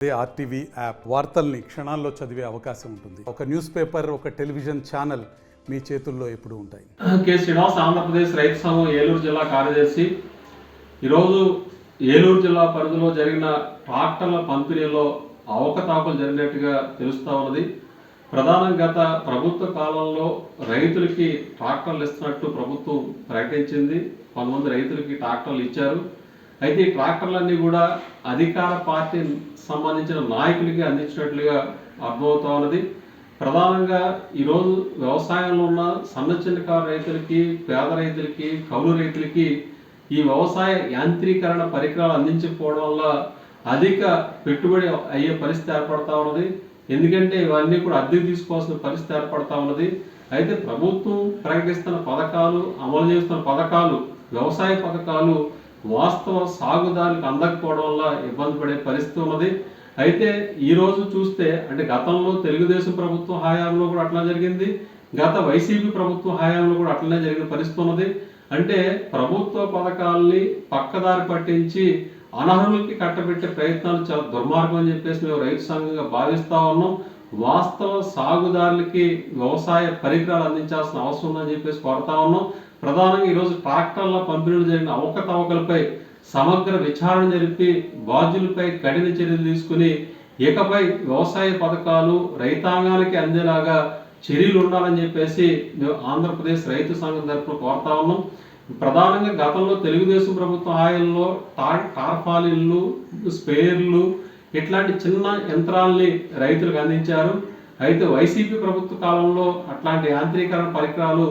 RTV app వార్తల్ని క్షణాల్లో చదివే అవకాశం ఉంటుంది. ఒక న్యూస్ పేపర్, ఒక టెలివిజన్ ఛానల్ మీ చేతుల్లో ఎప్పుడూ ఉంటాయి. కె శ్రీనివాస్, ఆంధ్రప్రదేశ్ రైతు సంఘం ఏలూరు జిల్లా కార్యదర్శి. ఈరోజు ఏలూరు జిల్లా పరిధిలో జరిగిన ట్రాక్టర్ల పంపిణీలో అవకతవకలు జరిగినట్టుగా తెలుస్తూ ఉన్నది. ప్రధానంగా గత ప్రభుత్వ కాలంలో రైతులకి ట్రాక్టర్లు ఇస్తున్నట్టు ప్రభుత్వం ప్రకటించింది. కొంతమంది రైతులకి ట్రాక్టర్లు ఇచ్చారు. అయితే ఈ ట్రాక్టర్లన్నీ కూడా అధికార పార్టీ సంబంధించిన నాయకులకి అందించినట్లుగా అర్థమవుతా ఉన్నది. ప్రధానంగా ఈరోజు వ్యవసాయంలో ఉన్న సన్న చిన్నకారు రైతులకి, పేద రైతులకి, కౌలు రైతులకి ఈ వ్యవసాయ యాంత్రీకరణ పరికరాలు అందించకపోవడం వల్ల అధిక పెట్టుబడి అయ్యే పరిస్థితి ఏర్పడతా ఉన్నది. ఎందుకంటే ఇవన్నీ కూడా అద్దెకు తీసుకోవాల్సిన పరిస్థితి ఏర్పడతా ఉన్నది. అయితే ప్రభుత్వం ప్రకటిస్తున్న పథకాలు, అమలు చేస్తున్న పథకాలు, వ్యవసాయ పథకాలు వాస్తవ సాగుదారులకు అందకపోవడం వల్ల ఇబ్బంది పడే పరిస్థితి ఉన్నది. అయితే ఈరోజు చూస్తే అంటే గతంలో తెలుగుదేశం ప్రభుత్వం హయాంలో కూడా అట్లా జరిగింది, గత వైసీపీ ప్రభుత్వం హయాంలో కూడా అట్లనే జరిగిన పరిస్థితి ఉన్నది. అంటే ప్రభుత్వ పథకాల్ని పక్కదారి పట్టించి అనర్హులకి కట్టబెట్టే ప్రయత్నాలు చాలా దుర్మార్గం అని చెప్పేసి మేము రైతు సంఘంగా భావిస్తా ఉన్నాం. వాస్తవ సాగుదారులకి వ్యవసాయ పరికరాలు అందించాల్సిన అవసరం ఉందని చెప్పేసి కోరుతా ఉన్నాం. ప్రధానంగా ఈరోజు ట్రాక్టర్ల పంపిణీలు జరిగిన అవకతవకలపై సమగ్ర విచారణ జరిపి బాధ్యులపై కఠిన చర్యలు తీసుకుని ఇకపై వ్యవసాయ పథకాలు రైతాంగానికి అందేలాగా చర్యలు ఉండాలని చెప్పేసి మేము ఆంధ్రప్రదేశ్ రైతు సంఘం తరఫున కోరుతా ఉన్నాం. ప్రధానంగా గతంలో తెలుగుదేశం ప్రభుత్వ హాయంలో టార్పాలిన్లు, స్పేర్లు ఇట్లాంటి చిన్న యంత్రాలని రైతులకు అందించారు. అయితే వైసీపీ ప్రభుత్వ కాలంలో అట్లాంటి యాంత్రీకరణ పరికరాలు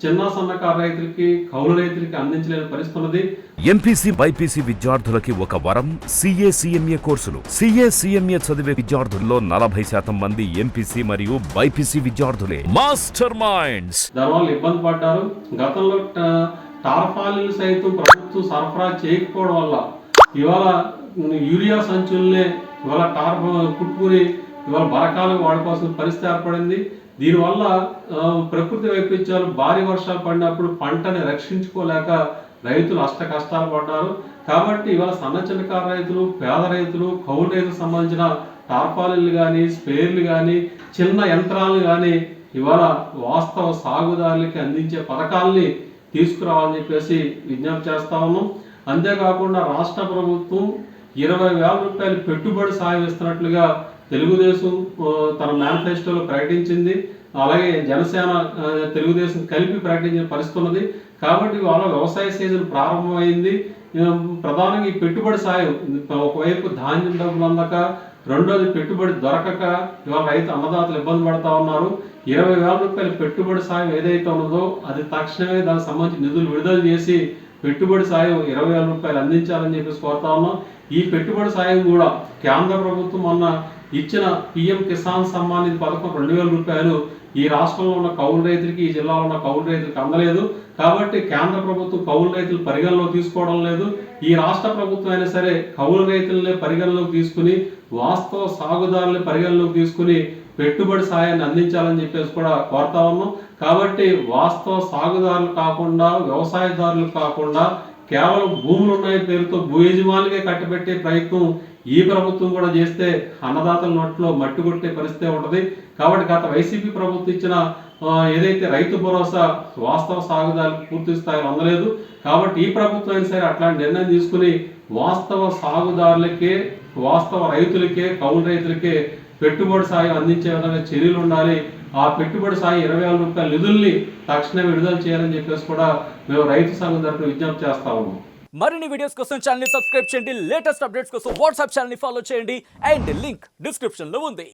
చిన్న సన్నకారు రైతులకి, కౌలు రైతులకి అందించలేని పరిస్థితి ఉన్నది. ఎంపీసీ, బైపీసీ విద్యార్థులకి ఒక వరం CA, CMA కోర్సులు. CA, CMA చదివే విద్యార్థుల్లో 40% మంది ఎంపీసీ మరియు బైపీసీ విద్యార్థులే. మాస్టర్ మైండ్స్ దానివల్ల ఇబ్బంది పడ్డారు. గతంలో టార్పాలిన్లు సైతం ప్రభుత్వం సరఫరా చేయకపోవడం వల్ల ఇవాళ యూరియా సంచుల్నే ఇవాళ కుట్టుకుని ఇవాళ బరకాలకు వాడుకోవాల్సిన పరిస్థితి ఏర్పడింది. దీనివల్ల ప్రకృతి వైపరీత్యాలు, భారీ వర్షాలు పడినప్పుడు పంటని రక్షించుకోలేక రైతులు అష్ట కష్టాలు పడ్డారు. కాబట్టి ఇవాళ సన్న చిన్నకారు రైతులు, పేద రైతులు, కౌలు రైతులకు సంబంధించిన టార్పాలిన్లు కానీ, స్పేర్లు కానీ, చిన్న యంత్రాలను కానీ ఇవాళ వాస్తవ సాగుదారులకి అందించే పథకాలని తీసుకురావాలని చెప్పేసి విజ్ఞప్తి చేస్తా ఉన్నాం. అంతేకాకుండా రాష్ట్ర ప్రభుత్వం 20,000 రూపాయలు పెట్టుబడి సాయం ఇస్తున్నట్లుగా తెలుగుదేశం తన మేనిఫెస్టోలో ప్రకటించింది. అలాగే జనసేన, తెలుగుదేశం కలిపి ప్రకటించిన పరిస్థితి ఉన్నది. కాబట్టి వాళ్ళ వ్యవసాయ సీజన్ ప్రారంభమైంది. ప్రధానంగా ఈ పెట్టుబడి సాయం ఒకవైపు ధాన్యం డబ్బులు అందక, రెండోది పెట్టుబడి దొరకక ఇవాళ రైతు అన్నదాతలు ఇబ్బంది పడతా ఉన్నారు. 20,000 రూపాయల పెట్టుబడి సాయం ఏదైతే ఉన్నదో అది తక్షణమే దానికి సంబంధించి నిధులు విడుదల చేసి పెట్టుబడి సాయం 20,000 రూపాయలు అందించాలని చెప్పేసి కోరుతా ఉన్నాం. ఈ పెట్టుబడి సాయం కూడా కేంద్ర ప్రభుత్వం మొన్న ఇచ్చిన PM కిసాన్ సమ్మాన్ నిధి పథకం 2,000 రూపాయలు ఈ రాష్ట్రంలో ఉన్న కౌలు రైతులకి, ఈ జిల్లాలో ఉన్న కౌలు రైతులకు అందలేదు. కాబట్టి కేంద్ర ప్రభుత్వం కౌలు రైతులు పరిగణలోకి తీసుకోవడం లేదు. ఈ రాష్ట్ర ప్రభుత్వం అయినా సరే కౌలు రైతులనే పరిగణలోకి తీసుకుని, వాస్తవ సాగుదారులని పరిగణలోకి తీసుకుని పెట్టుబడి సాయాన్ని అందించాలని చెప్పేసి కూడా కోరుతా ఉన్నాం. కాబట్టి వాస్తవ సాగుదారులు కాకుండా, వ్యవసాయదారులు కాకుండా కేవలం భూములు ఉన్నాయి పేరుతో భూ యజమానులకే కట్టబెట్టే ప్రయత్నం ఈ ప్రభుత్వం కూడా చేస్తే అన్నదాతల నోట్లో మట్టి కొట్టే పరిస్థితి ఉంటుంది. కాబట్టి గత వైసీపీ ప్రభుత్వం ఇచ్చిన ఏదైతే రైతు భరోసా వాస్తవ సాగుదారులకు పూర్తి స్థాయిలో అందలేదు. కాబట్టి ఈ ప్రభుత్వం అయినా సరే అట్లాంటి నిర్ణయం తీసుకుని వాస్తవ సాగుదారులకే, వాస్తవ రైతులకే, కౌలు రైతులకే పెట్టుబడి సాయం అందించే విధంగా చర్యలు ఉండాలి. ఆ పెట్టుబడి సాయం 20,000 రూపాయల నిధుల్ని తక్షణమే విడుదల చేయాలని చెప్పేసి కూడా మేము రైతు సంఘం తరఫున విజ్ఞప్తి చేస్తా ఉన్నాం. మరిన్ని వీడియోస్ కోసం ఛానల్ ని సబ్స్క్రైబ్ చేయండి. లేటెస్ట్ అప్డేట్స్ కోసం వాట్సాప్ ఛానల్ ని ఫాలో చేయండి. అండ్ లింక్ డిస్క్రిప్షన్ లో ఉంది.